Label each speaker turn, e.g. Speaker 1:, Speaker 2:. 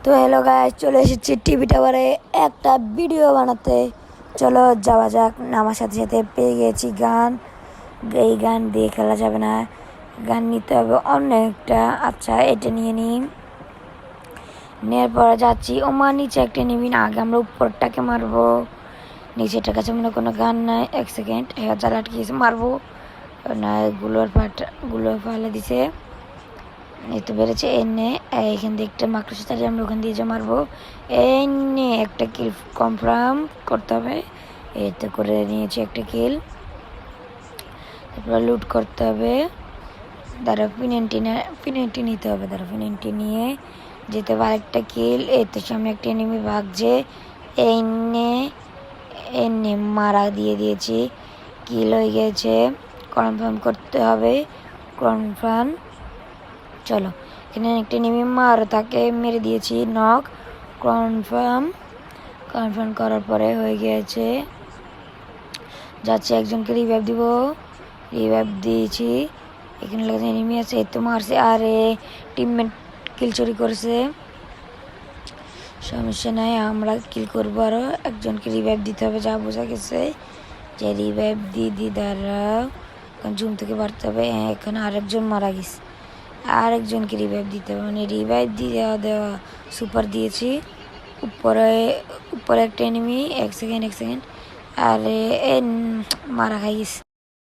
Speaker 1: তো hello guys, চলে এসেছি টিভি টাওয়ারে একটা ভিডিও বানাতে। চলো যাওয়া যাক। আমার সাথে সাথে পেয়ে গেছি গান। এই গান দিয়ে খেলা যাবে না, গান নিতে হবে অনেকটা। আচ্ছা, এটা নিয়ে নিই। নেওয়ার পরে যাচ্ছি। ওমা, নিচে একটা নিবি না, আগে আমরা উপরটাকে মারবো। নিচেটার কাছে মনে কোনো গান নাই। এক সেকেন্ড, জাল আটকে মারবো না। গুলোর ফালে দিছে। এই তো বেড়েছে। এনে এখান দিয়ে একটা মাকড়সা চালিয়ে আমরা ওখান দিয়ে যে মারবো। এনে একটা কিল কনফার্ম করতে হবে। এই তো করে নিয়েছি একটা কিল। তারপরে লুট করতে হবে। দ্বারা পিনেন্টি নিতে হবে। দ্বারা পিনেন্টি নিয়ে যেতে হবে আরেকটা কিল। এই তো সামনে একটা এনিমি ভাগছে। এনে এনে মারা দিয়ে দিয়েছি। কিল হয়ে গেছে। কনফার্ম করতে হবে। কনফার্ম। চলো, এখানে একটা নেমে মার তাকে মেরে দিয়েছি। নক। কনফার্ম করার পরে হয়ে গিয়েছে। যাচ্ছে একজনকে রিভাইভ দিব। রিভাইভ দিয়েছি। এখানে লাগে এনিমি আছে, এই তো মারছে। আরে টিমমেট কিল চুরি করেছে। সমস্যা নাই, আমরা কিল করবো। আরও একজনকে রিভাইভ দিতে হবে, যা বোঝা গেছে। যে রিভাইভ দিয়ে দ্বারা জুম থেকে বাড়তে হবে। হ্যাঁ, এখানে আরেকজন মারা গেছে। আরেকজনকে রিভাইভ দিতে হবে, মানে রিভাইভ দিয়ে দেওয়া সুপার দিয়েছি। উপরে একটা এনিমি। এক সেকেন্ড। আরে মারা খাই গেছে।